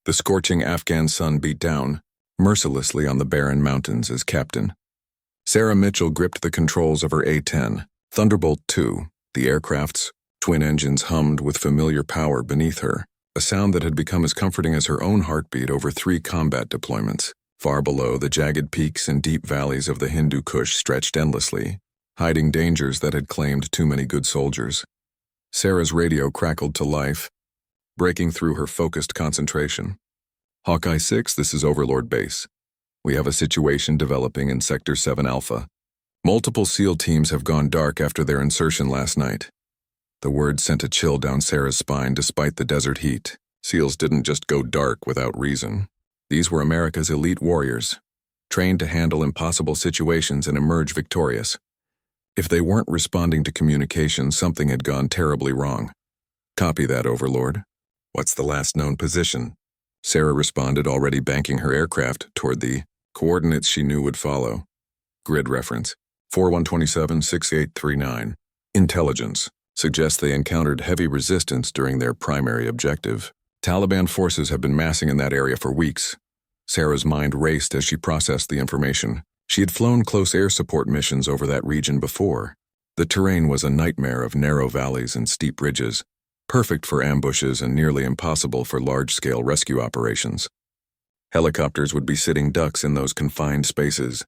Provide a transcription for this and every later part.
The scorching Afghan sun beat down, mercilessly on the barren mountains as captain. Sarah Mitchell gripped the controls of her A-10, Thunderbolt II. The aircraft's twin engines hummed with familiar power beneath her, a sound that had become as comforting as her own heartbeat over 3 combat deployments. Far below, the jagged peaks and deep valleys of the Hindu Kush stretched endlessly, hiding dangers that had claimed too many good soldiers. Sarah's radio crackled to life, breaking through her focused concentration. Hawkeye 6, this is Overlord Base. We have a situation developing in Sector 7 Alpha. Multiple SEAL teams have gone dark after their insertion last night. The word sent a chill down Sarah's spine despite the desert heat. SEALs didn't just go dark without reason. These were America's elite warriors, trained to handle impossible situations and emerge victorious. If they weren't responding to communication, something had gone terribly wrong. Copy that, Overlord. What's the last known position? Sarah responded, already banking her aircraft toward the coordinates she knew would follow. Grid reference, 4127-6839. Intelligence suggests they encountered heavy resistance during their primary objective. Taliban forces have been massing in that area for weeks. Sarah's mind raced as she processed the information. She had flown close air support missions over that region before. The terrain was a nightmare of narrow valleys and steep ridges, perfect for ambushes and nearly impossible for large-scale rescue operations. Helicopters would be sitting ducks in those confined spaces,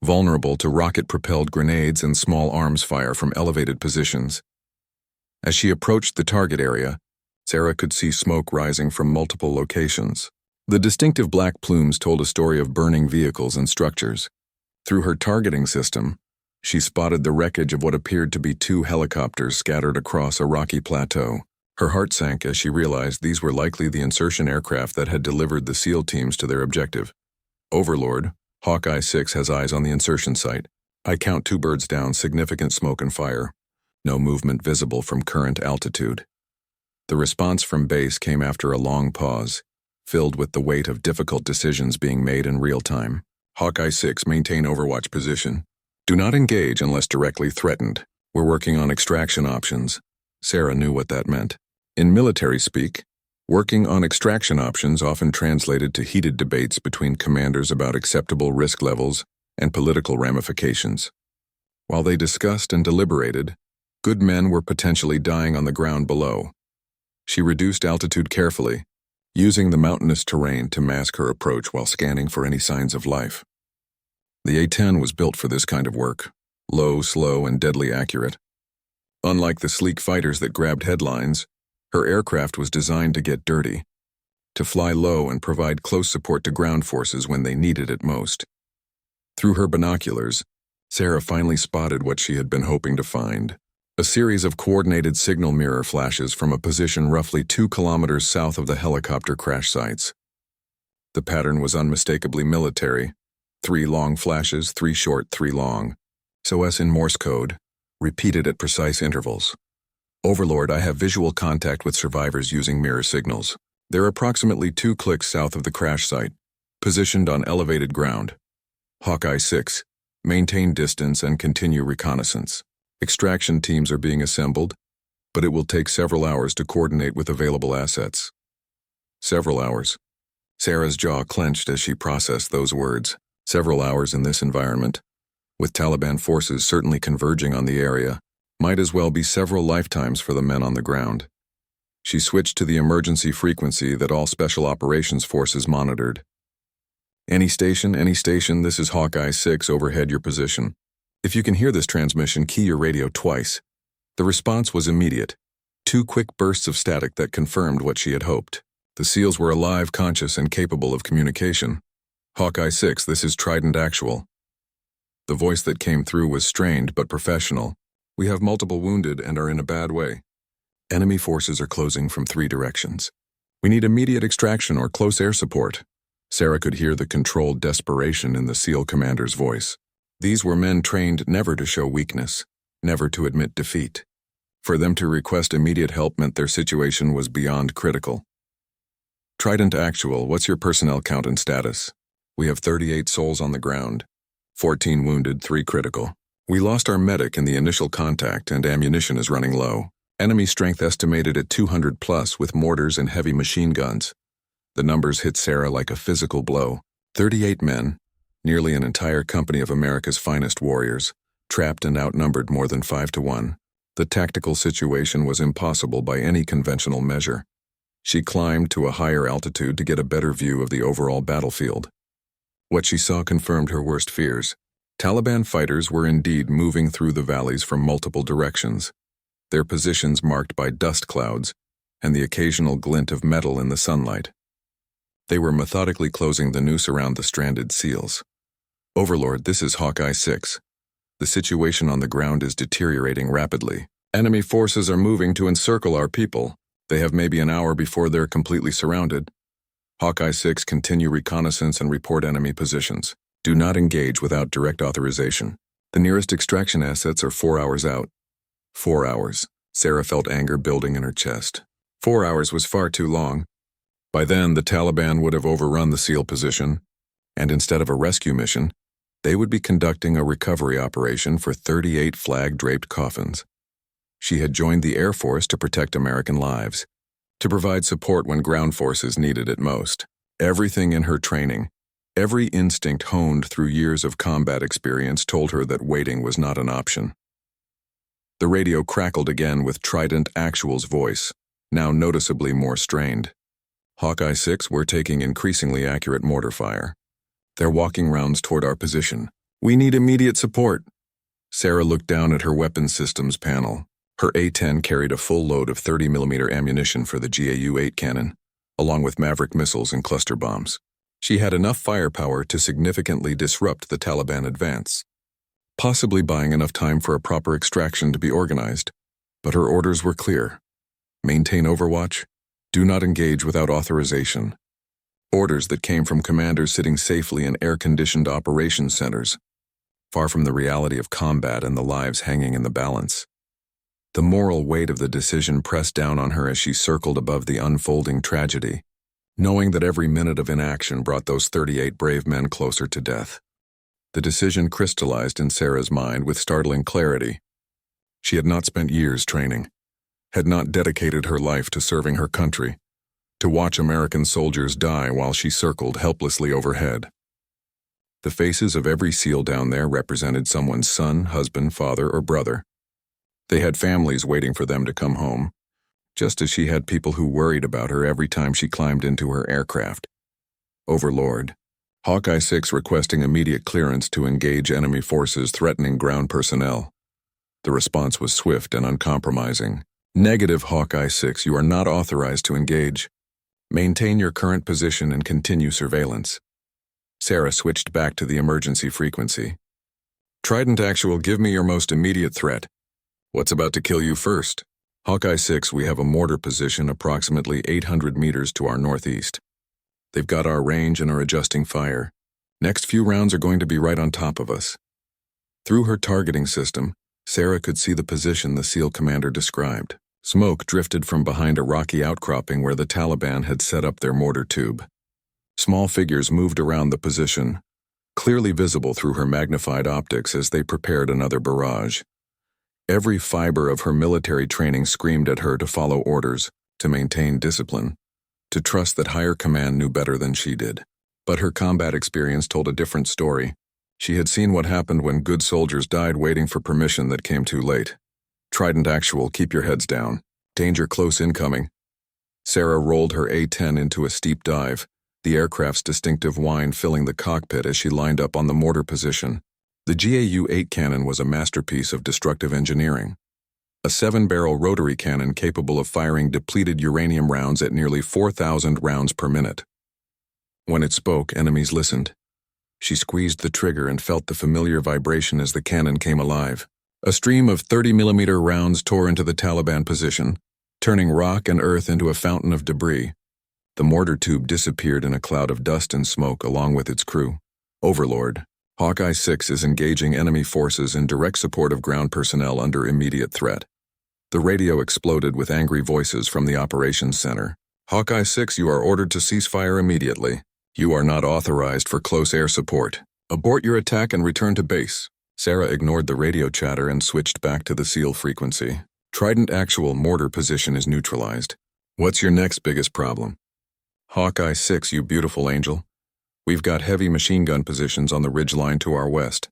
vulnerable to rocket-propelled grenades and small arms fire from elevated positions. As she approached the target area, Sarah could see smoke rising from multiple locations. The distinctive black plumes told a story of burning vehicles and structures. Through her targeting system, she spotted the wreckage of what appeared to be 2 helicopters scattered across a rocky plateau. Her heart sank as she realized these were likely the insertion aircraft that had delivered the SEAL teams to their objective. Overlord, Hawkeye 6 has eyes on the insertion site. I count 2 birds down, significant smoke and fire. No movement visible from current altitude. The response from base came after a long pause, filled with the weight of difficult decisions being made in real time. Hawkeye 6, maintain overwatch position. Do not engage unless directly threatened. We're working on extraction options. Sarah knew what that meant. In military speak, working on extraction options often translated to heated debates between commanders about acceptable risk levels and political ramifications. While they discussed and deliberated, good men were potentially dying on the ground below. She reduced altitude carefully, using the mountainous terrain to mask her approach while scanning for any signs of life. The A-10 was built for this kind of work, low, slow, and deadly accurate. Unlike the sleek fighters that grabbed headlines, her aircraft was designed to get dirty, to fly low and provide close support to ground forces when they needed it most. Through her binoculars, Sarah finally spotted what she had been hoping to find. A series of coordinated signal mirror flashes from a position roughly 2 kilometers south of the helicopter crash sites. The pattern was unmistakably military. 3 long flashes, 3 short, 3 long. SOS in Morse code, repeated at precise intervals. Overlord, I have visual contact with survivors using mirror signals. They're approximately 2 clicks south of the crash site, positioned on elevated ground. Hawkeye 6, maintain distance and continue reconnaissance. Extraction teams are being assembled, but it will take several hours to coordinate with available assets. Several hours. Sarah's jaw clenched as she processed those words. Several hours in this environment, with Taliban forces certainly converging on the area, might as well be several lifetimes for the men on the ground. She switched to the emergency frequency that all special operations forces monitored. Any station, this is Hawkeye 6, overhead your position. If you can hear this transmission, key your radio twice. The response was immediate. 2 quick bursts of static that confirmed what she had hoped. The SEALs were alive, conscious, and capable of communication. Hawkeye 6, this is Trident Actual. The voice that came through was strained but professional. We have multiple wounded and are in a bad way. Enemy forces are closing from 3 directions. We need immediate extraction or close air support. Sarah could hear the controlled desperation in the SEAL commander's voice. These were men trained never to show weakness, never to admit defeat. For them to request immediate help meant their situation was beyond critical. Trident Actual, what's your personnel count and status? We have 38 souls on the ground, 14 wounded, 3 critical. We lost our medic in the initial contact and ammunition is running low. Enemy strength estimated at 200 plus with mortars and heavy machine guns. The numbers hit Sarah like a physical blow. 38 men, nearly an entire company of America's finest warriors, trapped and outnumbered more than 5-1. The tactical situation was impossible by any conventional measure. She climbed to a higher altitude to get a better view of the overall battlefield. What she saw confirmed her worst fears. Taliban fighters were indeed moving through the valleys from multiple directions, their positions marked by dust clouds and the occasional glint of metal in the sunlight. They were methodically closing the noose around the stranded SEALs. "Overlord, this is Hawkeye 6. The situation on the ground is deteriorating rapidly. Enemy forces are moving to encircle our people. They have maybe an hour before they're completely surrounded. Hawkeye 6, continue reconnaissance and report enemy positions. Do not engage without direct authorization. The nearest extraction assets are 4 hours out." 4 hours. Sarah felt anger building in her chest. 4 hours was far too long. By then, the Taliban would have overrun the SEAL position, and instead of a rescue mission, they would be conducting a recovery operation for 38 flag-draped coffins. She had joined the Air Force to protect American lives, to provide support when ground forces needed it most. Everything in her training, every instinct honed through years of combat experience told her that waiting was not an option. The radio crackled again with Trident Actual's voice, now noticeably more strained. "Hawkeye 6, we're taking increasingly accurate mortar fire. They're walking rounds toward our position. We need immediate support." Sarah looked down at her weapons systems panel. Her A-10 carried a full load of 30mm ammunition for the GAU-8 cannon, along with Maverick missiles and cluster bombs. She had enough firepower to significantly disrupt the Taliban advance, possibly buying enough time for a proper extraction to be organized. But her orders were clear. Maintain overwatch. Do not engage without authorization. Orders that came from commanders sitting safely in air-conditioned operations centers, far from the reality of combat and the lives hanging in the balance. The moral weight of the decision pressed down on her as she circled above the unfolding tragedy, knowing that every minute of inaction brought those 38 brave men closer to death. The decision crystallized in Sarah's mind with startling clarity. She had not spent years training, had not dedicated her life to serving her country, to watch American soldiers die while she circled helplessly overhead. The faces of every SEAL down there represented someone's son, husband, father, or brother. They had families waiting for them to come home, just as she had people who worried about her every time she climbed into her aircraft. "Overlord, Hawkeye 6 requesting immediate clearance to engage enemy forces threatening ground personnel." The response was swift and uncompromising. "Negative, Hawkeye 6, you are not authorized to engage. Maintain your current position and continue surveillance." Sarah switched back to the emergency frequency. "Trident Actual, give me your most immediate threat. What's about to kill you first?" "Hawkeye 6, we have a mortar position approximately 800 meters to our northeast. They've got our range and are adjusting fire. Next few rounds are going to be right on top of us." Through her targeting system, Sarah could see the position the SEAL commander described. Smoke drifted from behind a rocky outcropping where the Taliban had set up their mortar tube. Small figures moved around the position, clearly visible through her magnified optics as they prepared another barrage. Every fiber of her military training screamed at her to follow orders, to maintain discipline, to trust that higher command knew better than she did. But her combat experience told a different story. She had seen what happened when good soldiers died waiting for permission that came too late. "Trident Actual, keep your heads down. Danger close incoming." Sarah rolled her A-10 into a steep dive, the aircraft's distinctive whine filling the cockpit as she lined up on the mortar position. The GAU-8 cannon was a masterpiece of destructive engineering. A 7-barrel rotary cannon capable of firing depleted uranium rounds at nearly 4,000 rounds per minute. When it spoke, enemies listened. She squeezed the trigger and felt the familiar vibration as the cannon came alive. A stream of 30mm rounds tore into the Taliban position, turning rock and earth into a fountain of debris. The mortar tube disappeared in a cloud of dust and smoke along with its crew. "Overlord, Hawkeye 6 is engaging enemy forces in direct support of ground personnel under immediate threat." The radio exploded with angry voices from the operations center. "Hawkeye 6, you are ordered to cease fire immediately. You are not authorized for close air support. Abort your attack and return to base." Sarah ignored the radio chatter and switched back to the SEAL frequency. "Trident Actual, mortar position is neutralized. What's your next biggest problem?" Hawkeye 6, you beautiful angel. We've got heavy machine gun positions on the ridgeline to our west.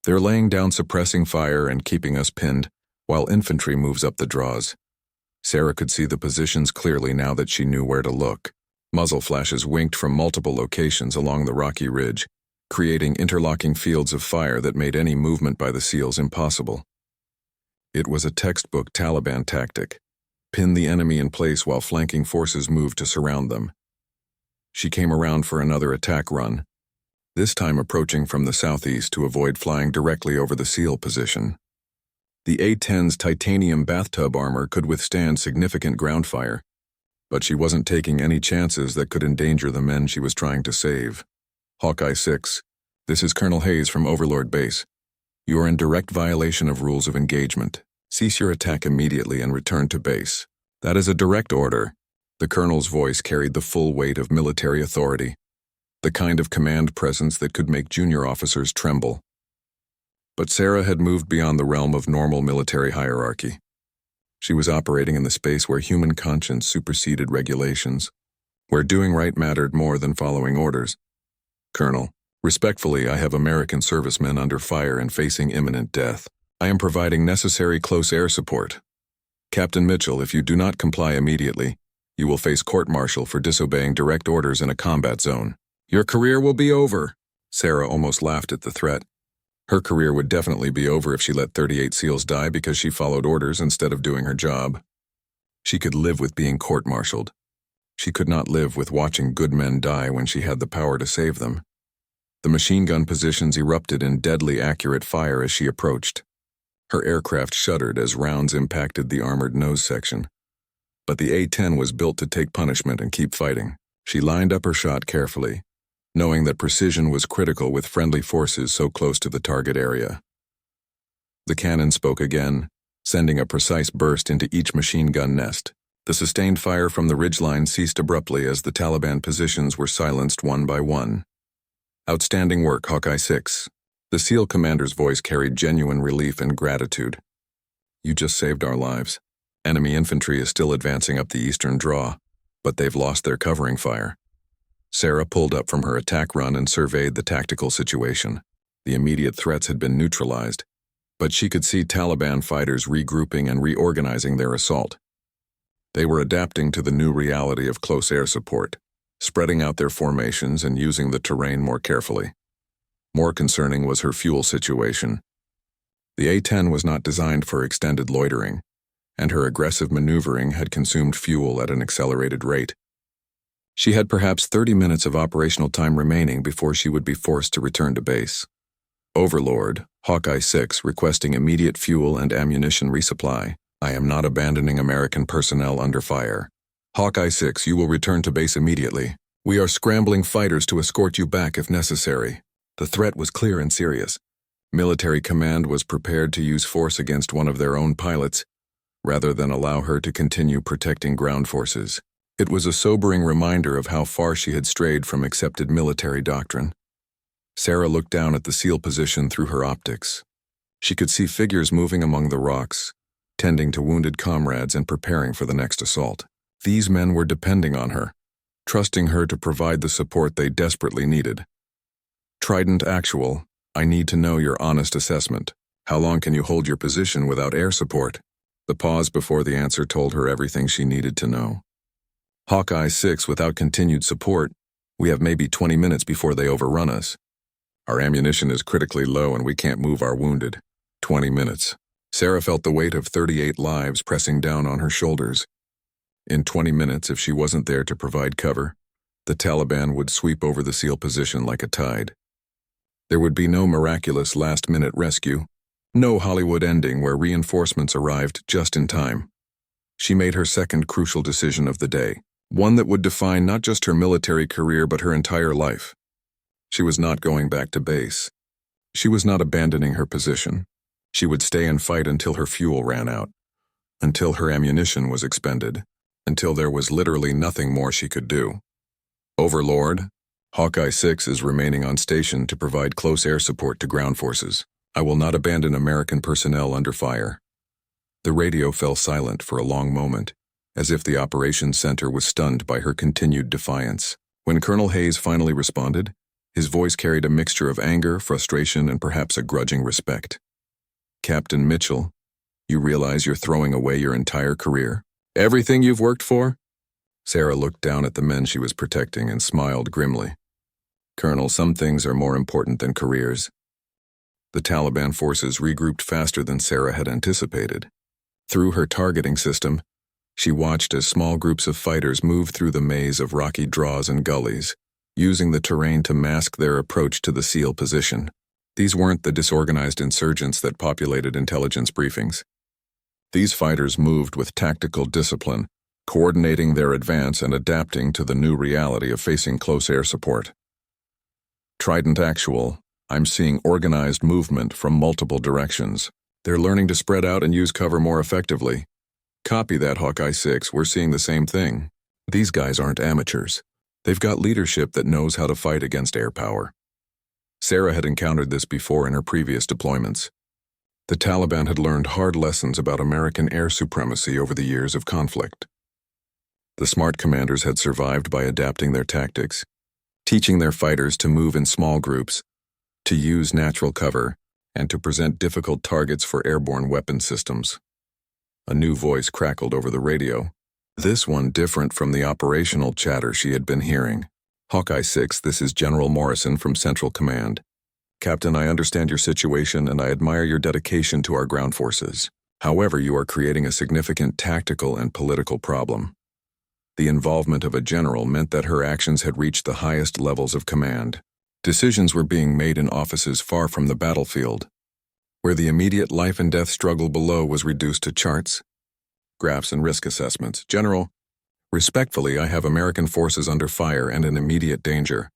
They're laying down suppressing fire and keeping us pinned, while infantry moves up the draws. Sarah could see the positions clearly now that she knew where to look. Muzzle flashes winked from multiple locations along the rocky ridge, creating interlocking fields of fire that made any movement by the SEALs impossible. It was a textbook Taliban tactic: pin the enemy in place while flanking forces moved to surround them. She came around for another attack run, this time approaching from the southeast to avoid flying directly over the SEAL position. The A-10's titanium bathtub armor could withstand significant ground fire, but she wasn't taking any chances that could endanger the men she was trying to save. Hawkeye 6, this is Colonel Hayes from Overlord Base. You are in direct violation of rules of engagement. Cease your attack immediately and return to base. That is a direct order. The colonel's voice carried the full weight of military authority, the kind of command presence that could make junior officers tremble. But Sarah had moved beyond the realm of normal military hierarchy. She was operating in the space where human conscience superseded regulations, where doing right mattered more than following orders. Colonel, respectfully, I have American servicemen under fire and facing imminent death. I am providing necessary close air support. Captain Mitchell, if you do not comply immediately, you will face court-martial for disobeying direct orders in a combat zone. Your career will be over. Sarah almost laughed at the threat. Her career would definitely be over if she let 38 SEALs die because she followed orders instead of doing her job. She could live with being court-martialed. She could not live with watching good men die when she had the power to save them. The machine gun positions erupted in deadly accurate fire as she approached. Her aircraft shuddered as rounds impacted the armored nose section. But the A-10 was built to take punishment and keep fighting. She lined up her shot carefully, knowing that precision was critical with friendly forces so close to the target area. The cannon spoke again, sending a precise burst into each machine gun nest. The sustained fire from the ridgeline ceased abruptly as the Taliban positions were silenced one by one. Outstanding work, Hawkeye 6. The SEAL commander's voice carried genuine relief and gratitude. You just saved our lives. Enemy infantry is still advancing up the eastern draw, but they've lost their covering fire. Sarah pulled up from her attack run and surveyed the tactical situation. The immediate threats had been neutralized, but she could see Taliban fighters regrouping and reorganizing their assault. They were adapting to the new reality of close air support, spreading out their formations and using the terrain more carefully. More concerning was her fuel situation. The A-10 was not designed for extended loitering, and her aggressive maneuvering had consumed fuel at an accelerated rate. She had perhaps 30 minutes of operational time remaining before she would be forced to return to base. Overlord, Hawkeye 6, requesting immediate fuel and ammunition resupply. I am not abandoning American personnel under fire. Hawkeye 6, you will return to base immediately. We are scrambling fighters to escort you back if necessary. The threat was clear and serious. Military command was prepared to use force against one of their own pilots, rather than allow her to continue protecting ground forces. It was a sobering reminder of how far she had strayed from accepted military doctrine. Sarah looked down at the SEAL position through her optics. She could see figures moving among the rocks, tending to wounded comrades and preparing for the next assault. These men were depending on her, trusting her to provide the support they desperately needed. Trident Actual, I need to know your honest assessment. How long can you hold your position without air support? The pause before the answer told her everything she needed to know. Hawkeye 6, without continued support, we have maybe 20 minutes before they overrun us. Our ammunition is critically low and we can't move our wounded. 20 minutes. Sarah felt the weight of 38 lives pressing down on her shoulders. In 20 minutes, if she wasn't there to provide cover, the Taliban would sweep over the SEAL position like a tide. There would be no miraculous last-minute rescue, no Hollywood ending where reinforcements arrived just in time. She made her second crucial decision of the day, one that would define not just her military career but her entire life. She was not going back to base. She was not abandoning her position. She would stay and fight until her fuel ran out, until her ammunition was expended, until there was literally nothing more she could do. Overlord, Hawkeye 6 is remaining on station to provide close air support to ground forces. I will not abandon American personnel under fire. The radio fell silent for a long moment, as if the operations center was stunned by her continued defiance. When Colonel Hayes finally responded, his voice carried a mixture of anger, frustration, and perhaps a grudging respect. "Captain Mitchell, you realize you're throwing away your entire career? Everything you've worked for?" Sarah looked down at the men she was protecting and smiled grimly. "Colonel, some things are more important than careers." The Taliban forces regrouped faster than Sarah had anticipated. Through her targeting system, she watched as small groups of fighters moved through the maze of rocky draws and gullies, using the terrain to mask their approach to the SEAL position. These weren't the disorganized insurgents that populated intelligence briefings. These fighters moved with tactical discipline, coordinating their advance and adapting to the new reality of facing close air support. Trident Actual, I'm seeing organized movement from multiple directions. They're learning to spread out and use cover more effectively. Copy that, Hawkeye 6, we're seeing the same thing. These guys aren't amateurs. They've got leadership that knows how to fight against air power. Sarah had encountered this before in her previous deployments. The Taliban had learned hard lessons about American air supremacy over the years of conflict. The smart commanders had survived by adapting their tactics, teaching their fighters to move in small groups, to use natural cover, and to present difficult targets for airborne weapon systems. A new voice crackled over the radio, this one different from the operational chatter she had been hearing. "Hawkeye 6, this is General Morrison from Central Command. Captain, I understand your situation and I admire your dedication to our ground forces. However, you are creating a significant tactical and political problem." The involvement of a general meant that her actions had reached the highest levels of command. Decisions were being made in offices far from the battlefield, where the immediate life and death struggle below was reduced to charts, graphs, and risk assessments. "General, respectfully, I have American forces under fire and in immediate danger.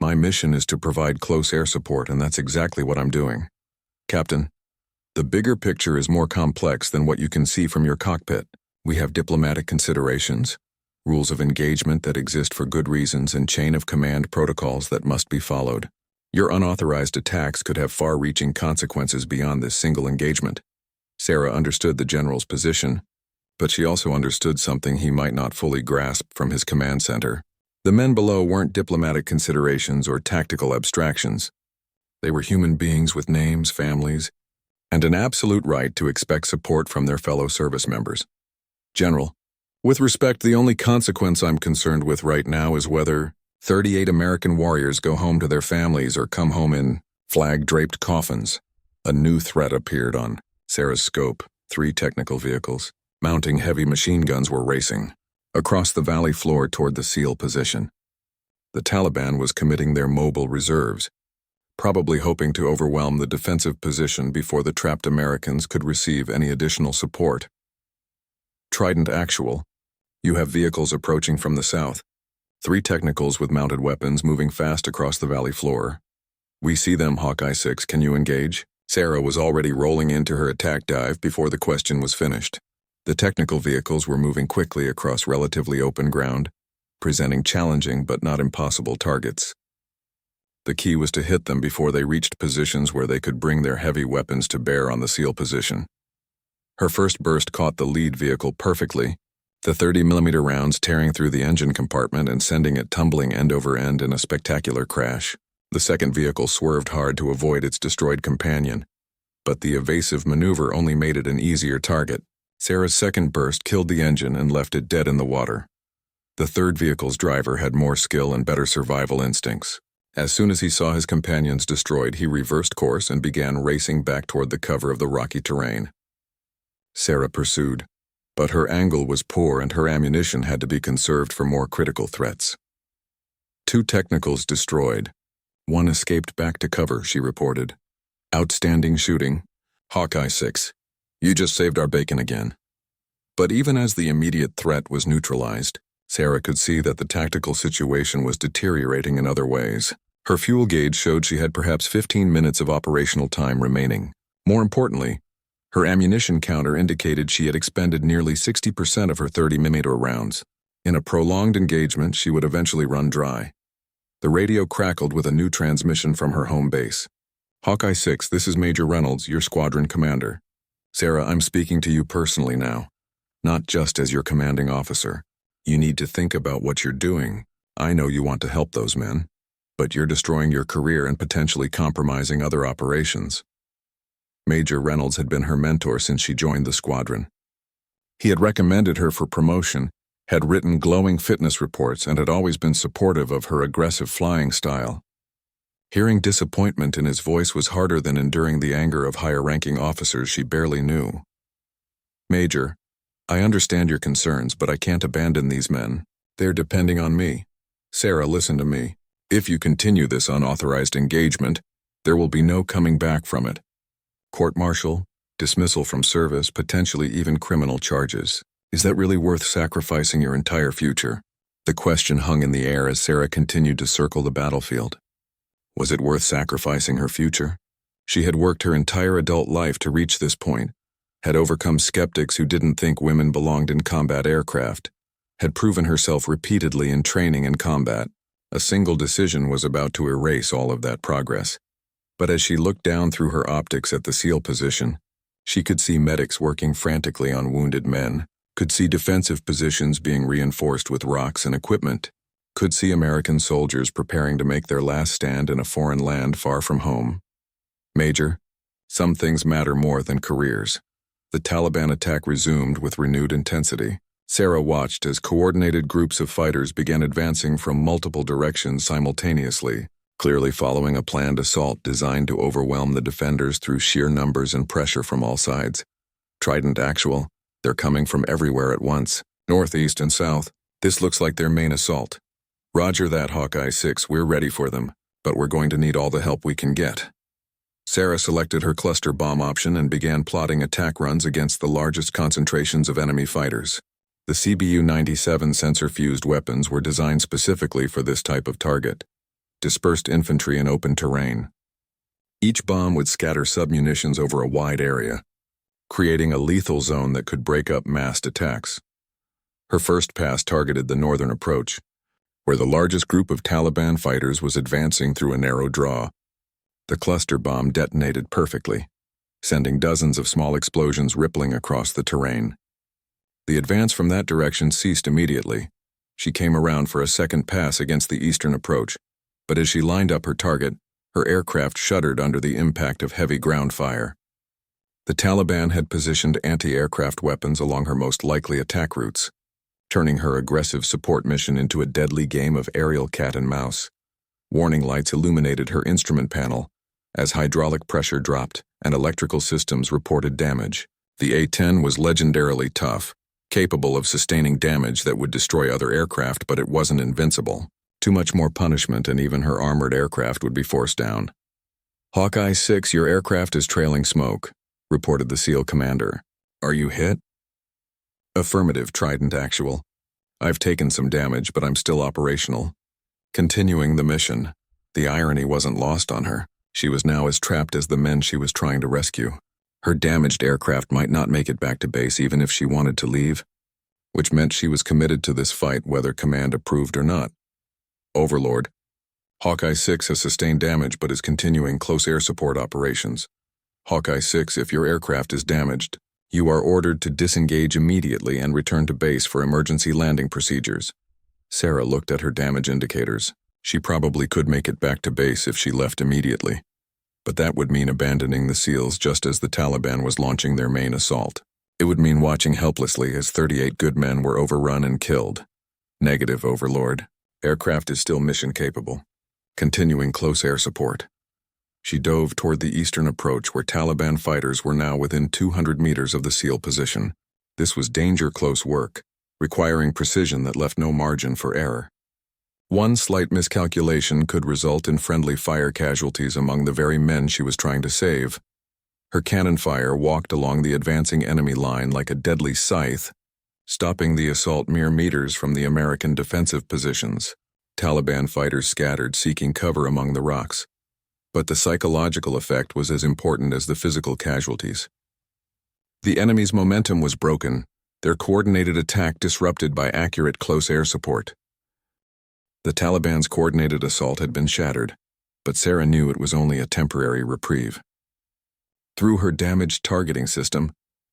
My mission is to provide close air support, and that's exactly what I'm doing. Captain, the bigger picture is more complex than what you can see from your cockpit. We have diplomatic considerations, rules of engagement that exist for good reasons, and chain of command protocols that must be followed. Your unauthorized attacks could have far-reaching consequences beyond this single engagement." Sarah understood the general's position, but she also understood something he might not fully grasp from his command center. The men below weren't diplomatic considerations or tactical abstractions. They were human beings with names, families, and an absolute right to expect support from their fellow service members. "General, with respect, the only consequence I'm concerned with right now is whether 38 American warriors go home to their families or come home in flag-draped coffins." A new threat appeared on Sarah's scope. 3 technical vehicles, mounting heavy machine guns, were racing across the valley floor toward the SEAL position. The Taliban was committing their mobile reserves, probably hoping to overwhelm the defensive position before the trapped Americans could receive any additional support. "Trident Actual, you have vehicles approaching from the south. 3 technicals with mounted weapons moving fast across the valley floor. We see them, Hawkeye 6, can you engage?" Sarah was already rolling into her attack dive before the question was finished. The technical vehicles were moving quickly across relatively open ground, presenting challenging but not impossible targets. The key was to hit them before they reached positions where they could bring their heavy weapons to bear on the SEAL position. Her first burst caught the lead vehicle perfectly, the 30mm rounds tearing through the engine compartment and sending it tumbling end over end in a spectacular crash. The second vehicle swerved hard to avoid its destroyed companion, but the evasive maneuver only made it an easier target. Sarah's second burst killed the engine and left it dead in the water. The third vehicle's driver had more skill and better survival instincts. As soon as he saw his companions destroyed, he reversed course and began racing back toward the cover of the rocky terrain. Sarah pursued, but her angle was poor and her ammunition had to be conserved for more critical threats. 2 technicals destroyed. 1 escaped back to cover, she reported. "Outstanding shooting. Hawkeye 6. You just saved our bacon again." But even as the immediate threat was neutralized, Sarah could see that the tactical situation was deteriorating in other ways. Her fuel gauge showed she had perhaps 15 minutes of operational time remaining. More importantly, her ammunition counter indicated she had expended nearly 60% of her 30mm rounds. In a prolonged engagement, she would eventually run dry. The radio crackled with a new transmission from her home base. "Hawkeye 6, this is Major Reynolds, your squadron commander. Sarah, I'm speaking to you personally now. not just as your commanding officer. You need to think about what you're doing. I know you want to help those men, but you're destroying your career and potentially compromising other operations. Major Reynolds had been her mentor since she joined the squadron. He had recommended her for promotion, had written glowing fitness reports, and had always been supportive of her aggressive flying style. Hearing disappointment in his voice was harder than enduring the anger of higher-ranking officers she barely knew. Major, I understand your concerns, but I can't abandon these men. They're depending on me. Sarah, listen to me. If you continue this unauthorized engagement, there will be no coming back from it. Court-martial, dismissal from service, potentially even criminal charges. Is that really worth sacrificing your entire future? The question hung in the air as Sarah continued to circle the battlefield. Was it worth sacrificing her future? She had worked her entire adult life to reach this point, had overcome skeptics who didn't think women belonged in combat aircraft, had proven herself repeatedly in training and combat. A single decision was about to erase all of that progress. But as she looked down through her optics at the SEAL position, she could see medics working frantically on wounded men, could see defensive positions being reinforced with rocks and equipment, could see American soldiers preparing to make their last stand in a foreign land far from home. Major, some things matter more than careers. The Taliban attack resumed with renewed intensity. Sarah watched as coordinated groups of fighters began advancing from multiple directions simultaneously, clearly following a planned assault designed to overwhelm the defenders through sheer numbers and pressure from all sides. Trident actual, they're coming from everywhere at once, northeast and south. This looks like their main assault. Roger that, Hawkeye 6, we're ready for them, but we're going to need all the help we can get. Sarah selected her cluster bomb option and began plotting attack runs against the largest concentrations of enemy fighters. The CBU-97 sensor-fused weapons were designed specifically for this type of target: dispersed infantry in open terrain. Each bomb would scatter submunitions over a wide area, creating a lethal zone that could break up massed attacks. Her first pass targeted the northern approach, where the largest group of Taliban fighters was advancing through a narrow draw. The cluster bomb detonated perfectly, sending dozens of small explosions rippling across the terrain. The advance from that direction ceased immediately. She came around for a second pass against the eastern approach, but as she lined up her target, her aircraft shuddered under the impact of heavy ground fire. The Taliban had positioned anti-aircraft weapons along her most likely attack routes, turning her aggressive support mission into a deadly game of aerial cat and mouse. Warning lights illuminated her instrument panel as hydraulic pressure dropped and electrical systems reported damage. The A-10 was legendarily tough, capable of sustaining damage that would destroy other aircraft, but it wasn't invincible. Too much more punishment and even her armored aircraft would be forced down. Hawkeye 6, your aircraft is trailing smoke, reported the SEAL commander. Are you hit? Affirmative, Trident actual. I've taken some damage, but I'm still operational. Continuing the mission. The irony wasn't lost on her. She was now as trapped as the men she was trying to rescue. Her damaged aircraft might not make it back to base even if she wanted to leave, which meant she was committed to this fight whether command approved or not. Overlord. Hawkeye 6 has sustained damage but is continuing close air support operations. Hawkeye 6, if your aircraft is damaged, you are ordered to disengage immediately and return to base for emergency landing procedures. Sarah looked at her damage indicators. She probably could make it back to base if she left immediately. But that would mean abandoning the SEALs just as the Taliban was launching their main assault. It would mean watching helplessly as 38 good men were overrun and killed. Negative, Overlord. Aircraft is still mission capable. Continuing close air support. She dove toward the eastern approach where Taliban fighters were now within 200 meters of the SEAL position. This was danger-close work, requiring precision that left no margin for error. One slight miscalculation could result in friendly fire casualties among the very men she was trying to save. Her cannon fire walked along the advancing enemy line like a deadly scythe, stopping the assault mere meters from the American defensive positions. Taliban fighters scattered, seeking cover among the rocks. But the psychological effect was as important as the physical casualties. The enemy's momentum was broken, their coordinated attack disrupted by accurate close air support. The Taliban's coordinated assault had been shattered, but Sarah knew it was only a temporary reprieve. Through her damaged targeting system,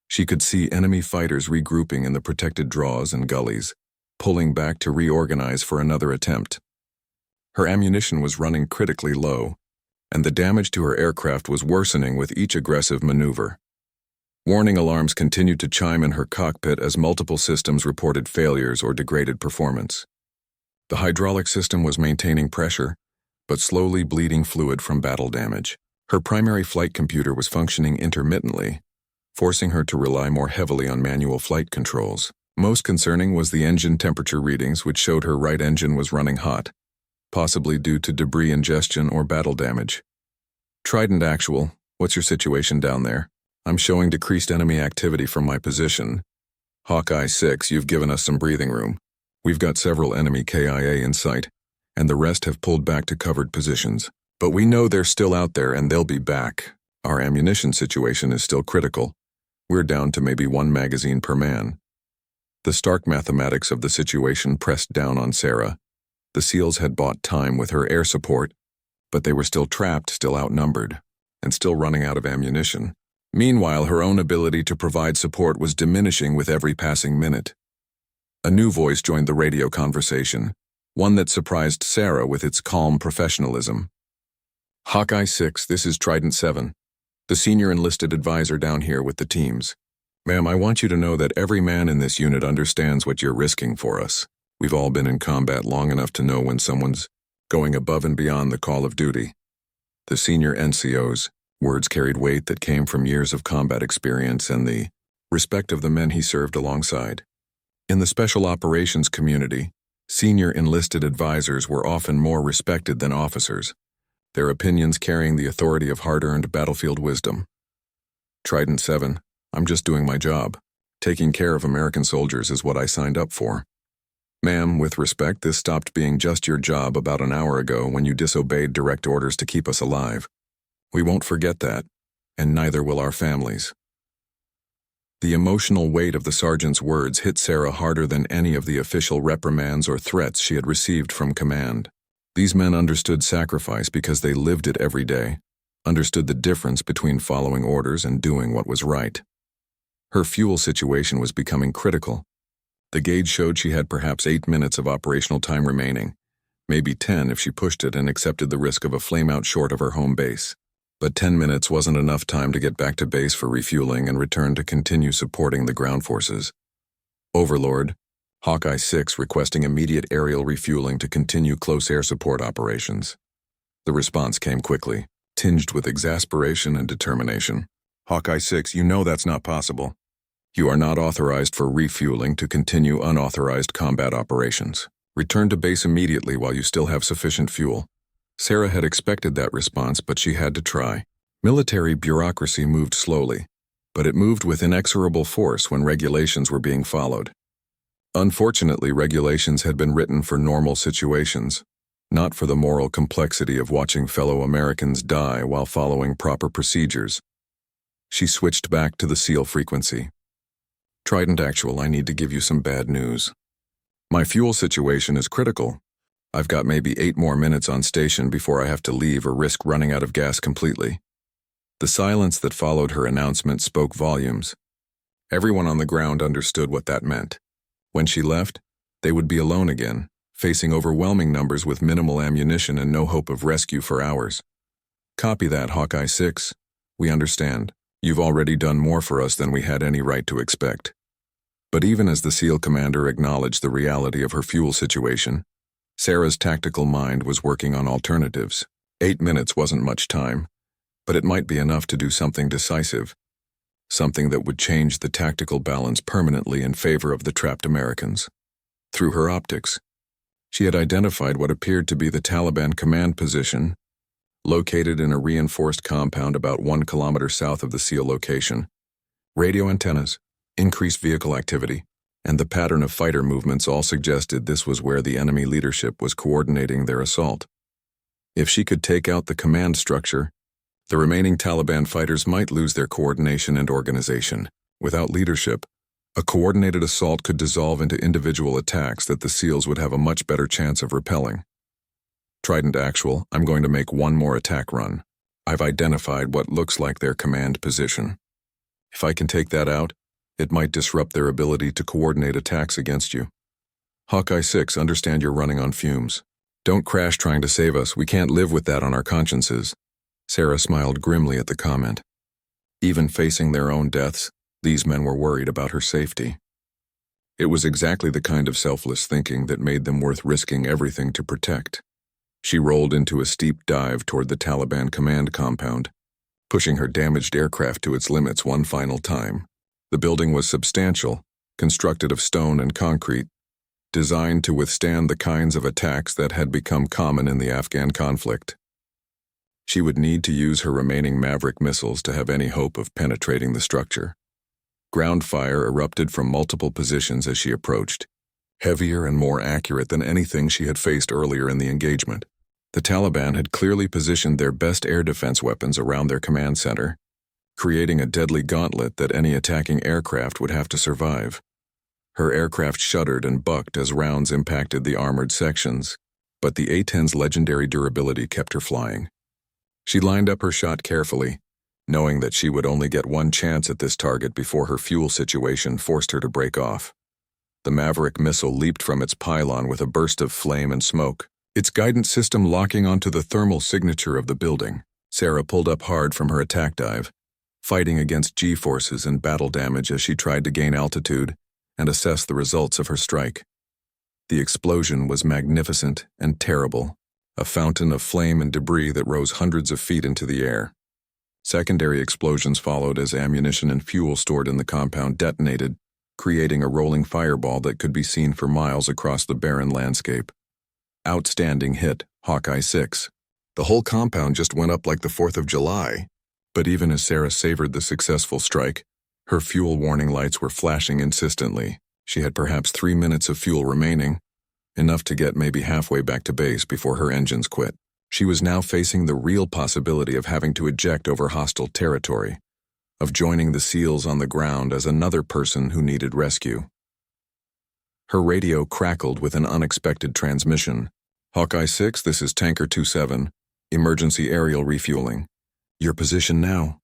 She could see enemy fighters regrouping in the protected draws and gullies, pulling back to reorganize for another attempt. Her ammunition was running critically low, and the damage to her aircraft was worsening with each aggressive maneuver. Warning alarms continued to chime in her cockpit as multiple systems reported failures or degraded performance. The hydraulic system was maintaining pressure, but slowly bleeding fluid from battle damage. Her primary flight computer was functioning intermittently, forcing her to rely more heavily on manual flight controls. Most concerning was the engine temperature readings, which showed her right engine was running hot, possibly due to debris ingestion or battle damage. Trident Actual, what's your situation down there? I'm showing decreased enemy activity from my position. Hawkeye 6, you've given us some breathing room. We've got several enemy KIA in sight, and the rest have pulled back to covered positions. But we know they're still out there and they'll be back. Our ammunition situation is still critical. We're down to maybe 1 magazine per man. The stark mathematics of the situation pressed down on Sarah. The SEALs had bought time with her air support, but they were still trapped, still outnumbered, and still running out of ammunition. Meanwhile, her own ability to provide support was diminishing with every passing minute. A new voice joined the radio conversation, one that surprised Sarah with its calm professionalism. Hawkeye 6, this is Trident 7, the senior enlisted advisor down here with the teams. Ma'am, I want you to know that every man in this unit understands what you're risking for us. We've all been in combat long enough to know when someone's going above and beyond the call of duty. The senior NCO's words carried weight that came from years of combat experience and the respect of the men he served alongside. In the special operations community, senior enlisted advisors were often more respected than officers, their opinions carrying the authority of hard-earned battlefield wisdom. Trident 7, I'm just doing my job. Taking care of American soldiers is what I signed up for. Ma'am, with respect, this stopped being just your job about an hour ago when you disobeyed direct orders to keep us alive. We won't forget that, and neither will our families. The emotional weight of the sergeant's words hit Sarah harder than any of the official reprimands or threats she had received from command. These men understood sacrifice because they lived it every day, understood the difference between following orders and doing what was right. Her fuel situation was becoming critical. The gauge showed she had perhaps 8 minutes of operational time remaining, maybe 10 if she pushed it and accepted the risk of a flameout short of her home base. But 10 minutes wasn't enough time to get back to base for refueling and return to continue supporting the ground forces. Overlord, Hawkeye 6 requesting immediate aerial refueling to continue close air support operations. The response came quickly, tinged with exasperation and determination. Hawkeye 6, you know that's not possible. You are not authorized for refueling to continue unauthorized combat operations. Return to base immediately while you still have sufficient fuel. Sarah had expected that response, but she had to try. Military bureaucracy moved slowly, but it moved with inexorable force when regulations were being followed. Unfortunately, regulations had been written for normal situations, not for the moral complexity of watching fellow Americans die while following proper procedures. She switched back to the SEAL frequency. Trident Actual, I need to give you some bad news. My fuel situation is critical. I've got maybe 8 more minutes on station before I have to leave or risk running out of gas completely. The silence that followed her announcement spoke volumes. Everyone on the ground understood what that meant. When she left, they would be alone again, facing overwhelming numbers with minimal ammunition and no hope of rescue for hours. Copy that, Hawkeye 6. We understand. You've already done more for us than we had any right to expect. But even as the SEAL commander acknowledged the reality of her fuel situation, Sarah's tactical mind was working on alternatives. 8 minutes wasn't much time, but it might be enough to do something decisive, something that would change the tactical balance permanently in favor of the trapped Americans. Through her optics, she had identified what appeared to be the Taliban command position, located in a reinforced compound about 1 kilometer south of the SEAL location. Radio antennas, increased vehicle activity, and the pattern of fighter movements all suggested this was where the enemy leadership was coordinating their assault. If she could take out the command structure, the remaining Taliban fighters might lose their coordination and organization. Without leadership, a coordinated assault could dissolve into individual attacks that the SEALs would have a much better chance of repelling. Trident Actual, I'm going to make one more attack run. I've identified what looks like their command position. If I can take that out, It might disrupt their ability to coordinate attacks against you. Hawkeye 6, understand you're running on fumes. Don't crash trying to save us. We can't live with that on our consciences. Sarah smiled grimly at the comment. Even facing their own deaths, these men were worried about her safety. It was exactly the kind of selfless thinking that made them worth risking everything to protect. She rolled into a steep dive toward the Taliban command compound, pushing her damaged aircraft to its limits one final time. The building was substantial, constructed of stone and concrete, designed to withstand the kinds of attacks that had become common in the Afghan conflict. She would need to use her remaining Maverick missiles to have any hope of penetrating the structure. Ground fire erupted from multiple positions as she approached, heavier and more accurate than anything she had faced earlier in the engagement. The Taliban had clearly positioned their best air defense weapons around their command center, creating a deadly gauntlet that any attacking aircraft would have to survive. Her aircraft shuddered and bucked as rounds impacted the armored sections, but the A-10's legendary durability kept her flying. She lined up her shot carefully, knowing that she would only get one chance at this target before her fuel situation forced her to break off. The Maverick missile leaped from its pylon with a burst of flame and smoke, its guidance system locking onto the thermal signature of the building. Sarah pulled up hard from her attack dive, fighting against G-forces and battle damage as she tried to gain altitude and assess the results of her strike. The explosion was magnificent and terrible, a fountain of flame and debris that rose hundreds of feet into the air. Secondary explosions followed as ammunition and fuel stored in the compound detonated, creating a rolling fireball that could be seen for miles across the barren landscape. Outstanding hit, Hawkeye 6. The whole compound just went up like the 4th of July. But even as Sarah savored the successful strike, her fuel warning lights were flashing insistently. She had perhaps 3 minutes of fuel remaining, enough to get maybe halfway back to base before her engines quit. She was now facing the real possibility of having to eject over hostile territory, of joining the SEALs on the ground as another person who needed rescue. Her radio crackled with an unexpected transmission. Hawkeye 6, this is Tanker 27, emergency aerial refueling. Your position now.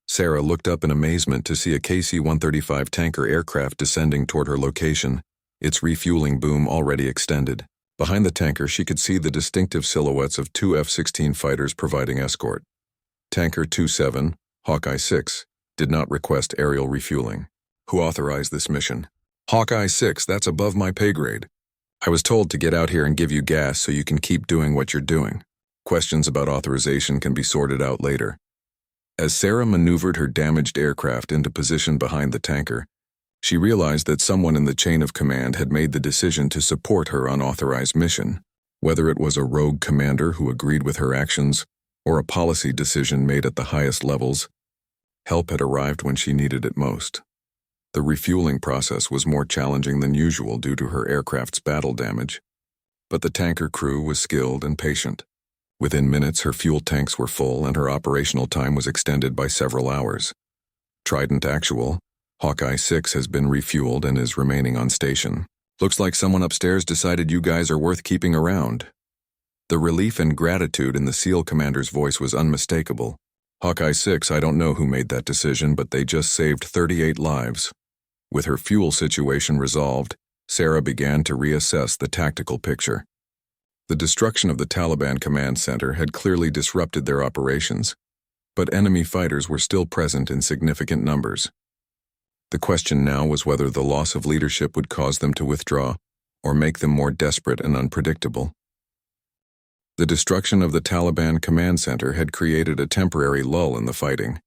Sarah looked up in amazement to see a KC-135 tanker aircraft descending toward her location, its refueling boom already extended. Behind the tanker, she could see the distinctive silhouettes of 2 F-16 fighters providing escort. Tanker 27, Hawkeye 6, did not request aerial refueling. Who authorized this mission? Hawkeye 6, that's above my pay grade. I was told to get out here and give you gas so you can keep doing what you're doing. Questions about authorization can be sorted out later. As Sarah maneuvered her damaged aircraft into position behind the tanker, she realized that someone in the chain of command had made the decision to support her unauthorized mission. Whether it was a rogue commander who agreed with her actions or a policy decision made at the highest levels, help had arrived when she needed it most. The refueling process was more challenging than usual due to her aircraft's battle damage, but the tanker crew was skilled and patient. Within minutes, her fuel tanks were full and her operational time was extended by several hours. Trident Actual, Hawkeye 6 has been refueled and is remaining on station. Looks like someone upstairs decided you guys are worth keeping around. The relief and gratitude in the SEAL commander's voice was unmistakable. Hawkeye 6, I don't know who made that decision, but they just saved 38 lives. With her fuel situation resolved, Sarah began to reassess the tactical picture. The destruction of the Taliban command center had clearly disrupted their operations, but enemy fighters were still present in significant numbers. The question now was whether the loss of leadership would cause them to withdraw or make them more desperate and unpredictable. The destruction of the Taliban command center had created a temporary lull in the fighting,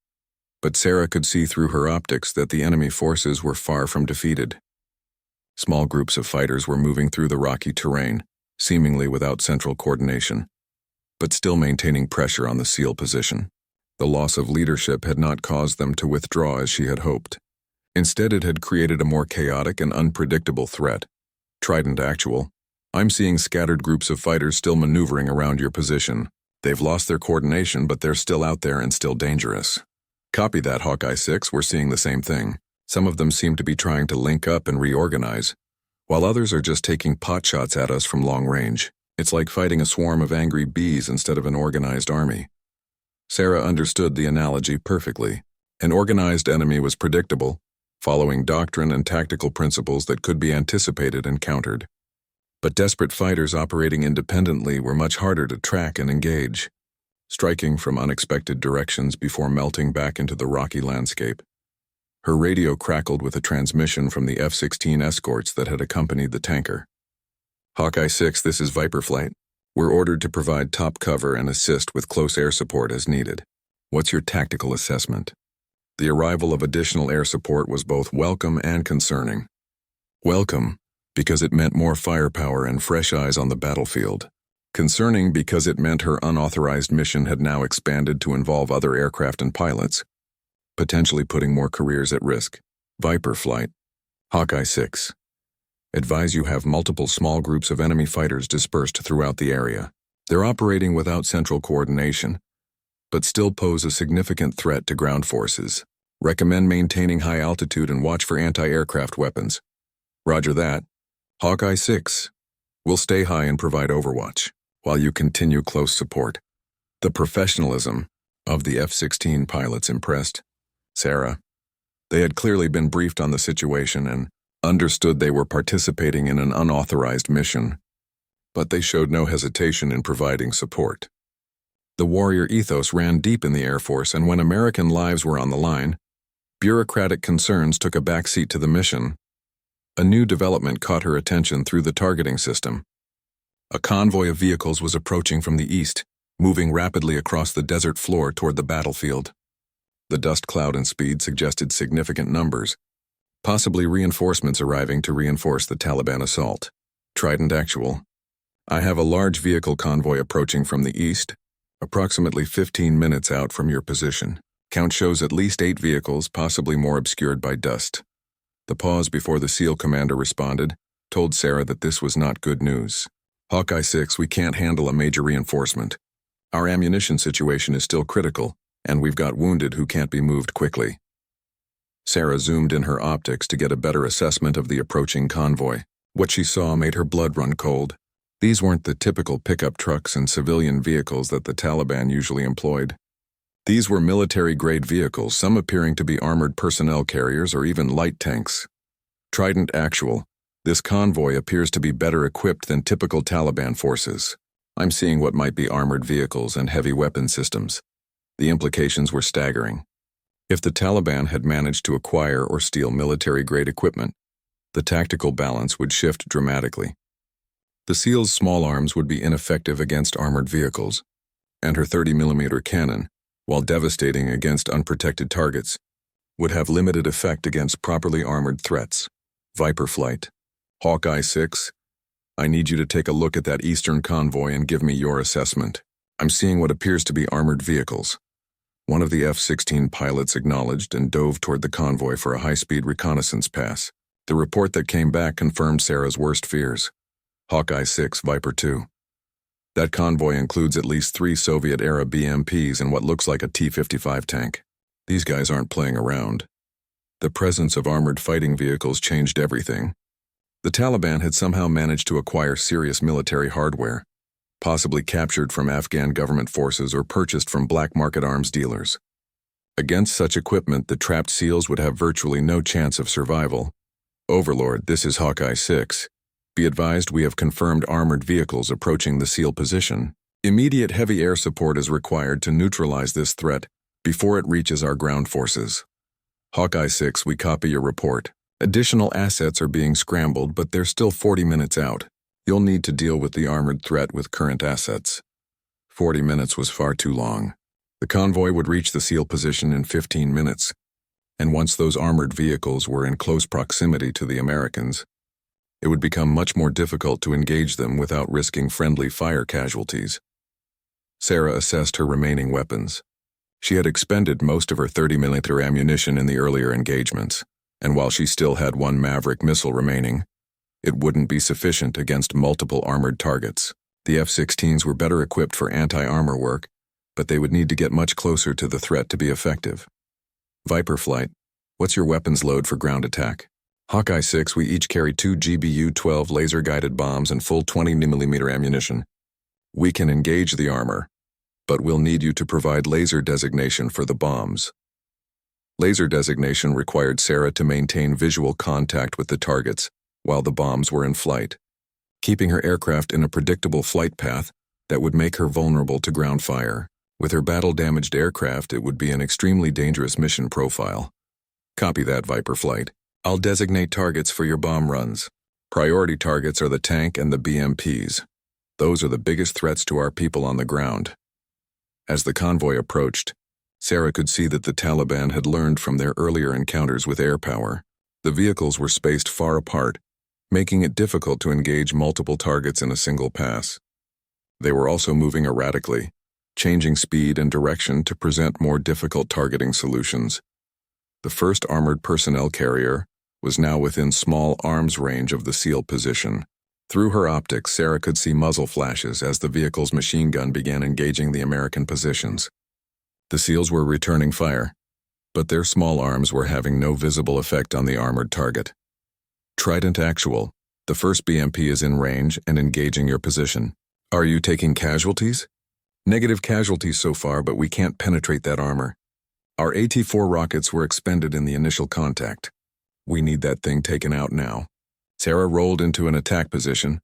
but Sarah could see through her optics that the enemy forces were far from defeated. Small groups of fighters were moving through the rocky terrain, seemingly without central coordination, but still maintaining pressure on the SEAL position. The loss of leadership had not caused them to withdraw as she had hoped. Instead, it had created a more chaotic and unpredictable threat. Trident Actual, I'm seeing scattered groups of fighters still maneuvering around your position. They've lost their coordination, but they're still out there and still dangerous. Copy that, Hawkeye 6, we're seeing the same thing. Some of them seem to be trying to link up and reorganize, while others are just taking potshots at us from long range. It's like fighting a swarm of angry bees instead of an organized army. Sarah understood the analogy perfectly. An organized enemy was predictable, following doctrine and tactical principles that could be anticipated and countered. But desperate fighters operating independently were much harder to track and engage, striking from unexpected directions before melting back into the rocky landscape. Her radio crackled with a transmission from the F-16 escorts that had accompanied the tanker. Hawkeye 6, this is Viper Flight. We're ordered to provide top cover and assist with close air support as needed. What's your tactical assessment? The arrival of additional air support was both welcome and concerning. Welcome, because it meant more firepower and fresh eyes on the battlefield. Concerning because it meant her unauthorized mission had now expanded to involve other aircraft and pilots, potentially putting more careers at risk. Viper Flight. Hawkeye 6. Advise you have multiple small groups of enemy fighters dispersed throughout the area. They're operating without central coordination, but still pose a significant threat to ground forces. Recommend maintaining high altitude and watch for anti-aircraft weapons. Roger that. Hawkeye 6. We'll stay high and provide overwatch, while you continue close support. The professionalism of the F-16 pilots impressed Sarah. They had clearly been briefed on the situation and understood they were participating in an unauthorized mission, but they showed no hesitation in providing support. The warrior ethos ran deep in the Air Force, and when American lives were on the line, bureaucratic concerns took a backseat to the mission. A new development caught her attention through the targeting system. A convoy of vehicles was approaching from the east, moving rapidly across the desert floor toward the battlefield. The dust cloud and speed suggested significant numbers, possibly reinforcements arriving to reinforce the Taliban assault. Trident Actual. I have a large vehicle convoy approaching from the east, approximately 15 minutes out from your position. Count shows at least 8 vehicles, possibly more obscured by dust. The pause before the SEAL commander responded told Sarah that this was not good news. Hawkeye 6, we can't handle a major reinforcement. Our ammunition situation is still critical, and we've got wounded who can't be moved quickly. Sarah zoomed in her optics to get a better assessment of the approaching convoy. What she saw made her blood run cold. These weren't the typical pickup trucks and civilian vehicles that the Taliban usually employed. These were military-grade vehicles, some appearing to be armored personnel carriers or even light tanks. Trident Actual. This convoy appears to be better equipped than typical Taliban forces. I'm seeing what might be armored vehicles and heavy weapon systems. The implications were staggering. If the Taliban had managed to acquire or steal military-grade equipment, the tactical balance would shift dramatically. The SEAL's small arms would be ineffective against armored vehicles, and her 30mm cannon, while devastating against unprotected targets, would have limited effect against properly armored threats. Viper Flight. Hawkeye 6, I need you to take a look at that eastern convoy and give me your assessment. I'm seeing what appears to be armored vehicles. One of the F-16 pilots acknowledged and dove toward the convoy for a high-speed reconnaissance pass. The report that came back confirmed Sarah's worst fears. Hawkeye 6, Viper 2. That convoy includes at least 3 Soviet-era BMPs and what looks like a T-55 tank. These guys aren't playing around. The presence of armored fighting vehicles changed everything. The Taliban had somehow managed to acquire serious military hardware, possibly captured from Afghan government forces or purchased from black market arms dealers. Against such equipment, the trapped SEALs would have virtually no chance of survival. Overlord, this is Hawkeye 6. Be advised we have confirmed armored vehicles approaching the SEAL position. Immediate heavy air support is required to neutralize this threat before it reaches our ground forces. Hawkeye 6, we copy your report. Additional assets are being scrambled, but they're still 40 minutes out. You'll need to deal with the armored threat with current assets. 40 minutes was far too long. The convoy would reach the SEAL position in 15 minutes, and once those armored vehicles were in close proximity to the Americans, it would become much more difficult to engage them without risking friendly fire casualties. Sarah assessed her remaining weapons. She had expended most of her 30mm ammunition in the earlier engagements, and while she still had 1 Maverick missile remaining, it wouldn't be sufficient against multiple armored targets. The F-16s were better equipped for anti-armor work, but they would need to get much closer to the threat to be effective. Viper Flight, what's your weapons load for ground attack? Hawkeye 6, we each carry 2 GBU-12 laser-guided bombs and full 20mm ammunition. We can engage the armor, but we'll need you to provide laser designation for the bombs. Laser designation required Sarah to maintain visual contact with the targets while the bombs were in flight, keeping her aircraft in a predictable flight path that would make her vulnerable to ground fire. With her battle-damaged aircraft, it would be an extremely dangerous mission profile. Copy that, Viper Flight. I'll designate targets for your bomb runs. Priority targets are the tank and the BMPs. Those are the biggest threats to our people on the ground. As the convoy approached, Sarah could see that the Taliban had learned from their earlier encounters with air power. The vehicles were spaced far apart, making it difficult to engage multiple targets in a single pass. They were also moving erratically, changing speed and direction to present more difficult targeting solutions. The first armored personnel carrier was now within small arms range of the SEAL position. Through her optics, Sarah could see muzzle flashes as the vehicle's machine gun began engaging the American positions. The SEALs were returning fire, but their small arms were having no visible effect on the armored target. Trident Actual, the first BMP is in range and engaging your position. Are you taking casualties? Negative casualties so far, but we can't penetrate that armor. Our AT-4 rockets were expended in the initial contact. We need that thing taken out now. Sarah rolled into an attack position,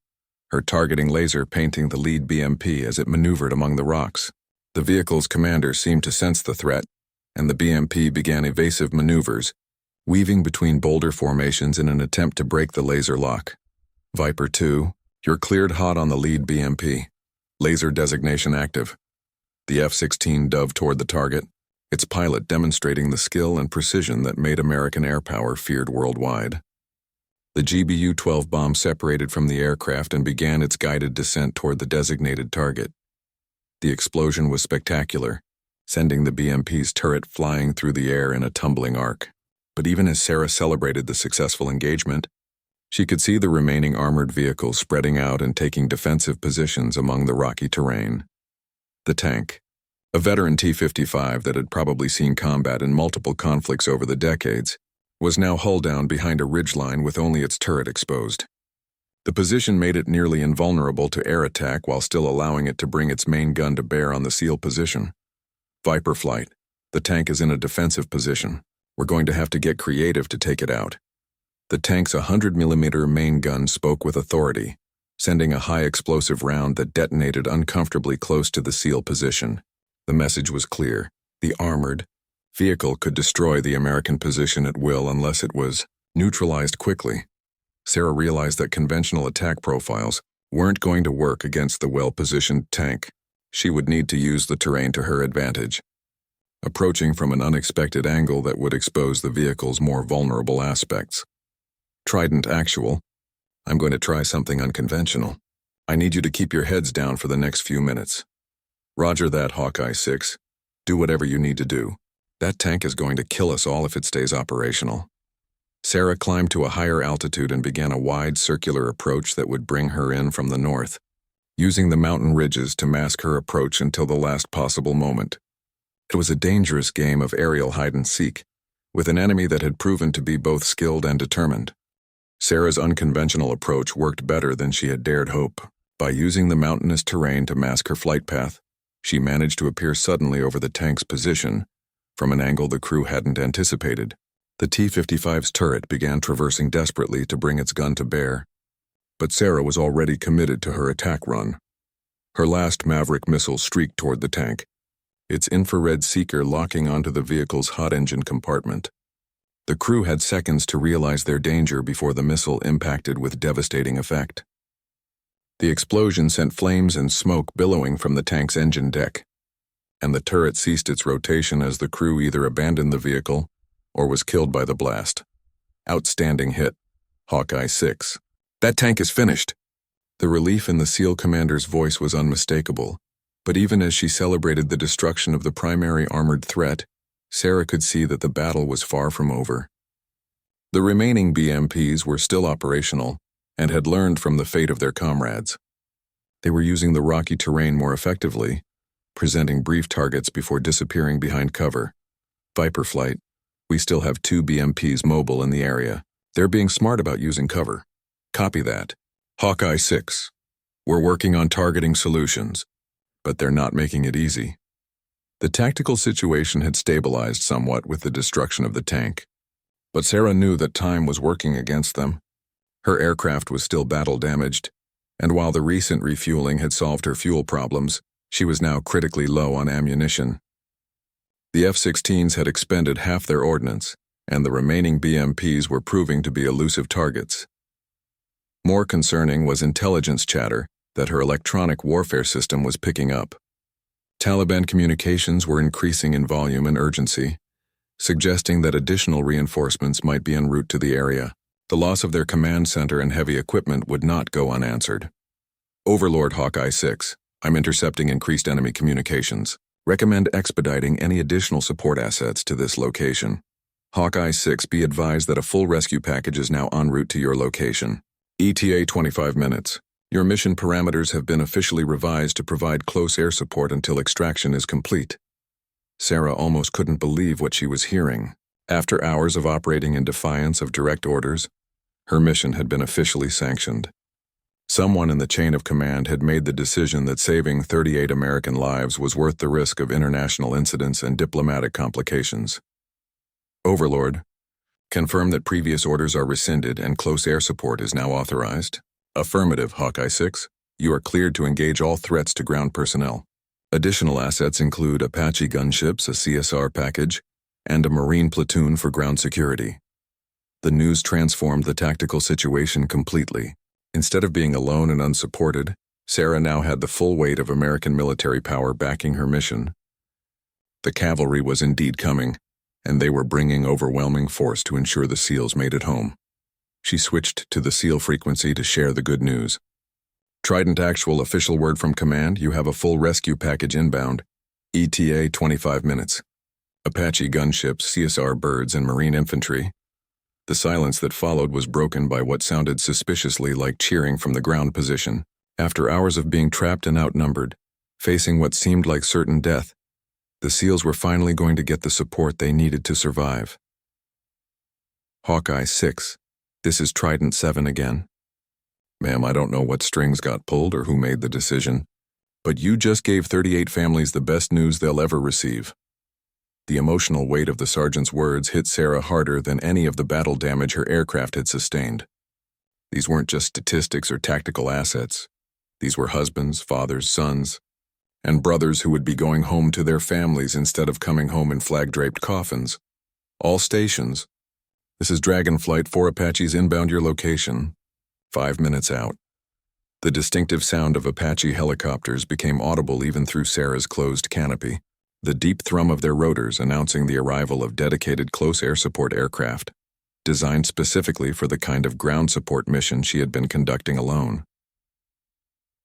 her targeting laser painting the lead BMP as it maneuvered among the rocks. The vehicle's commander seemed to sense the threat, and the BMP began evasive maneuvers, weaving between boulder formations in an attempt to break the laser lock. Viper 2, you're cleared hot on the lead BMP. Laser designation active. The F-16 dove toward the target, its pilot demonstrating the skill and precision that made American air power feared worldwide. The GBU-12 bomb separated from the aircraft and began its guided descent toward the designated target. The explosion was spectacular, sending the BMP's turret flying through the air in a tumbling arc. But even as Sarah celebrated the successful engagement, she could see the remaining armored vehicles spreading out and taking defensive positions among the rocky terrain. The tank, a veteran T-55 that had probably seen combat in multiple conflicts over the decades, was now hull down behind a ridgeline with only its turret exposed. The position made it nearly invulnerable to air attack while still allowing it to bring its main gun to bear on the SEAL position. Viper Flight, the tank is in a defensive position. We're going to have to get creative to take it out. The tank's 100mm main gun spoke with authority, sending a high explosive round that detonated uncomfortably close to the SEAL position. The message was clear. The armored vehicle could destroy the American position at will unless it was neutralized quickly. Sarah realized that conventional attack profiles weren't going to work against the well-positioned tank. She would need to use the terrain to her advantage, approaching from an unexpected angle that would expose the vehicle's more vulnerable aspects. Trident Actual, I'm going to try something unconventional. I need you to keep your heads down for the next few minutes. Roger that, Hawkeye 6. Do whatever you need to do. That tank is going to kill us all if it stays operational. Sarah climbed to a higher altitude and began a wide circular approach that would bring her in from the north, using the mountain ridges to mask her approach until the last possible moment. It was a dangerous game of aerial hide-and-seek, with an enemy that had proven to be both skilled and determined. Sarah's unconventional approach worked better than she had dared hope. By using the mountainous terrain to mask her flight path, she managed to appear suddenly over the tank's position, from an angle the crew hadn't anticipated. The T-55's turret began traversing desperately to bring its gun to bear, but Sarah was already committed to her attack run. Her last Maverick missile streaked toward the tank, its infrared seeker locking onto the vehicle's hot engine compartment. The crew had seconds to realize their danger before the missile impacted with devastating effect. The explosion sent flames and smoke billowing from the tank's engine deck, and the turret ceased its rotation as the crew either abandoned the vehicle or was killed by the blast. Outstanding hit, Hawkeye 6. That tank is finished. The relief in the SEAL commander's voice was unmistakable, but even as she celebrated the destruction of the primary armored threat, Sarah could see that the battle was far from over. The remaining BMPs were still operational and had learned from the fate of their comrades. They were using the rocky terrain more effectively, presenting brief targets before disappearing behind cover. Viper Flight, we still have 2 BMPs mobile in the area. They're being smart about using cover. Copy that. Hawkeye 6, we're working on targeting solutions, but they're not making it easy. The tactical situation had stabilized somewhat with the destruction of the tank. But Sarah knew that time was working against them. Her aircraft was still battle-damaged, and while the recent refueling had solved her fuel problems, she was now critically low on ammunition. The F-16s had expended half their ordnance, and the remaining BMPs were proving to be elusive targets. More concerning was intelligence chatter that her electronic warfare system was picking up. Taliban communications were increasing in volume and urgency, suggesting that additional reinforcements might be en route to the area. The loss of their command center and heavy equipment would not go unanswered. Overlord Hawkeye 6, I'm intercepting increased enemy communications. Recommend expediting any additional support assets to this location. Hawkeye 6, be advised that a full rescue package is now en route to your location. ETA 25 minutes. Your mission parameters have been officially revised to provide close air support until extraction is complete. Sarah almost couldn't believe what she was hearing. After hours of operating in defiance of direct orders, her mission had been officially sanctioned. Someone in the chain of command had made the decision that saving 38 American lives was worth the risk of international incidents and diplomatic complications. Overlord, confirm that previous orders are rescinded and close air support is now authorized. Affirmative, Hawkeye 6. You are cleared to engage all threats to ground personnel. Additional assets include Apache gunships, a CSR package, and a Marine platoon for ground security. The news transformed the tactical situation completely. Instead of being alone and unsupported, Sarah now had the full weight of American military power backing her mission. The cavalry was indeed coming, and they were bringing overwhelming force to ensure the SEALs made it home. She switched to the SEAL frequency to share the good news. Trident Actual, official word from command, you have a full rescue package inbound. ETA 25 minutes. Apache gunships, CSR birds, and Marine infantry. The silence that followed was broken by what sounded suspiciously like cheering from the ground position. After hours of being trapped and outnumbered, facing what seemed like certain death, the SEALs were finally going to get the support they needed to survive. Hawkeye 6. This is Trident 7 again. Ma'am, I don't know what strings got pulled or who made the decision, but you just gave 38 families the best news they'll ever receive. The emotional weight of the sergeant's words hit Sarah harder than any of the battle damage her aircraft had sustained. These weren't just statistics or tactical assets. These were husbands, fathers, sons, and brothers who would be going home to their families instead of coming home in flag-draped coffins. All stations. This is Dragon Flight 4 Apaches inbound your location. 5 minutes out. The distinctive sound of Apache helicopters became audible even through Sarah's closed canopy, the deep thrum of their rotors announcing the arrival of dedicated close air support aircraft, designed specifically for the kind of ground support mission she had been conducting alone.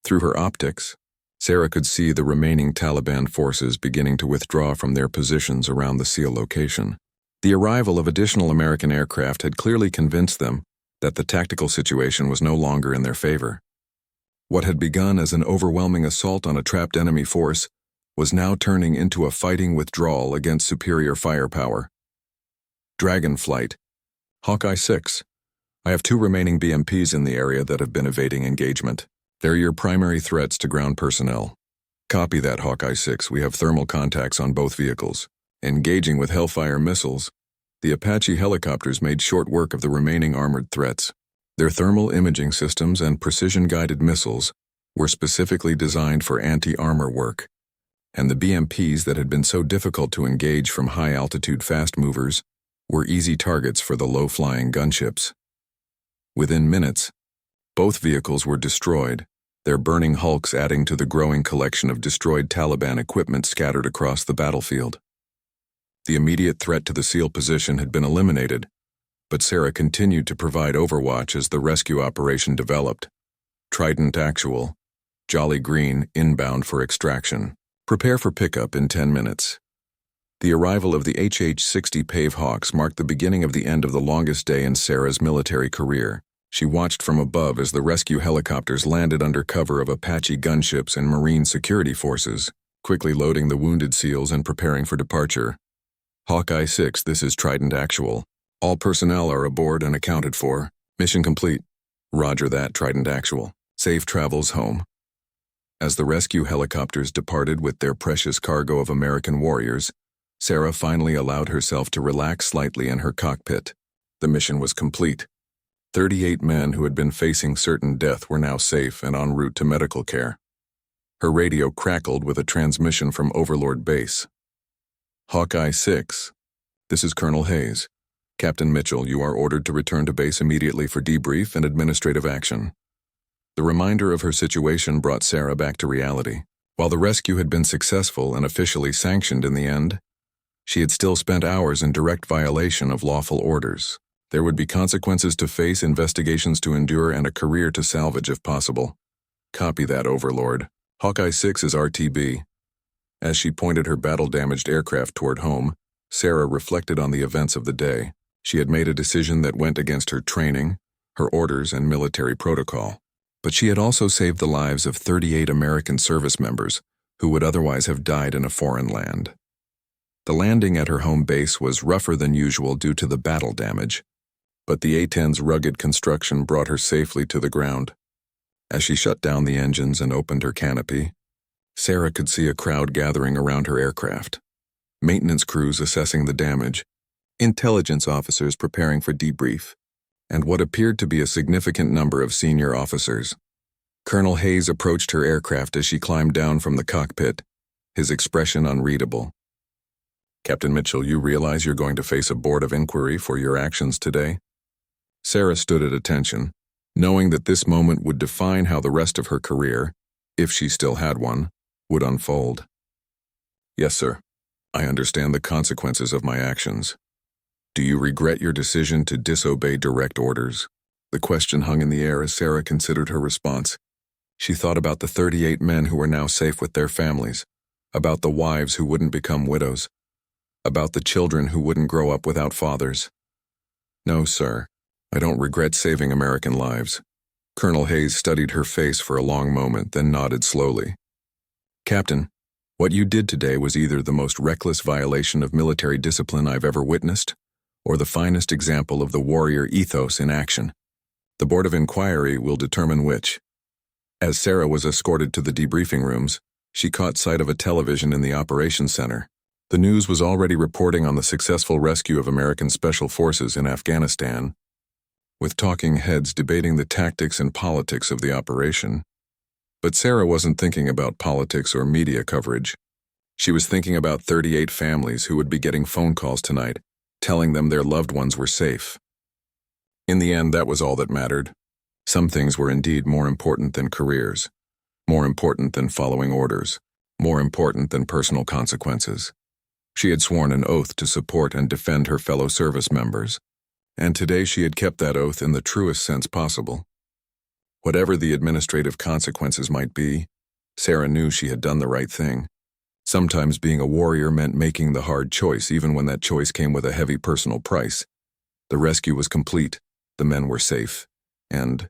Through her optics, Sarah could see the remaining Taliban forces beginning to withdraw from their positions around the SEAL location. The arrival of additional American aircraft had clearly convinced them that the tactical situation was no longer in their favor. What had begun as an overwhelming assault on a trapped enemy force was now turning into a fighting withdrawal against superior firepower. Dragon Flight. Hawkeye 6. I have 2 remaining BMPs in the area that have been evading engagement. They're your primary threats to ground personnel. Copy that, Hawkeye 6. We have thermal contacts on both vehicles. Engaging with Hellfire missiles, the Apache helicopters made short work of the remaining armored threats. Their thermal imaging systems and precision-guided missiles were specifically designed for anti-armor work, and the BMPs that had been so difficult to engage from high-altitude fast movers were easy targets for the low-flying gunships. Within minutes, both vehicles were destroyed, their burning hulks adding to the growing collection of destroyed Taliban equipment scattered across the battlefield. The immediate threat to the SEAL position had been eliminated, but Sarah continued to provide overwatch as the rescue operation developed. Trident Actual, Jolly Green inbound for extraction. Prepare for pickup in 10 minutes. The arrival of the HH-60 Pave Hawks marked the beginning of the end of the longest day in Sarah's military career. She watched from above as the rescue helicopters landed under cover of Apache gunships and Marine security forces, quickly loading the wounded SEALs and preparing for departure. Hawkeye 6, this is Trident Actual. All personnel are aboard and accounted for. Mission complete. Roger that, Trident Actual. Safe travels home. As the rescue helicopters departed with their precious cargo of American warriors, Sarah finally allowed herself to relax slightly in her cockpit. The mission was complete. 38 men who had been facing certain death were now safe and en route to medical care. Her radio crackled with a transmission from Overlord Base. Hawkeye 6. This is Colonel Hayes. Captain Mitchell, you are ordered to return to base immediately for debrief and administrative action. The reminder of her situation brought Sarah back to reality. While the rescue had been successful and officially sanctioned in the end, she had still spent hours in direct violation of lawful orders. There would be consequences to face, investigations to endure, and a career to salvage if possible. Copy that, Overlord. Hawkeye 6 is RTB. As she pointed her battle-damaged aircraft toward home, Sarah reflected on the events of the day. She had made a decision that went against her training, her orders, and military protocol. But she had also saved the lives of 38 American service members who would otherwise have died in a foreign land. The landing at her home base was rougher than usual due to the battle damage, but the A-10's rugged construction brought her safely to the ground. As she shut down the engines and opened her canopy, Sarah could see a crowd gathering around her aircraft. Maintenance crews assessing the damage, intelligence officers preparing for debrief, and what appeared to be a significant number of senior officers. Colonel Hayes approached her aircraft as she climbed down from the cockpit, his expression unreadable. Captain Mitchell, you realize you're going to face a board of inquiry for your actions today? Sarah stood at attention, knowing that this moment would define how the rest of her career, if she still had one, would unfold. Yes, sir. I understand the consequences of my actions. Do you regret your decision to disobey direct orders? The question hung in the air as Sarah considered her response. She thought about the 38 men who were now safe with their families, about the wives who wouldn't become widows, about the children who wouldn't grow up without fathers. No, sir. I don't regret saving American lives. Colonel Hayes studied her face for a long moment, then nodded slowly. Captain, what you did today was either the most reckless violation of military discipline I've ever witnessed, or the finest example of the warrior ethos in action. The Board of Inquiry will determine which. As Sarah was escorted to the debriefing rooms, she caught sight of a television in the operations center. The news was already reporting on the successful rescue of American Special Forces in Afghanistan, with talking heads debating the tactics and politics of the operation. But Sarah wasn't thinking about politics or media coverage. She was thinking about 38 families who would be getting phone calls tonight, telling them their loved ones were safe. In the end, that was all that mattered. Some things were indeed more important than careers, more important than following orders, more important than personal consequences. She had sworn an oath to support and defend her fellow service members, and today she had kept that oath in the truest sense possible. Whatever the administrative consequences might be, Sarah knew she had done the right thing. Sometimes being a warrior meant making the hard choice, even when that choice came with a heavy personal price. The rescue was complete, the men were safe, and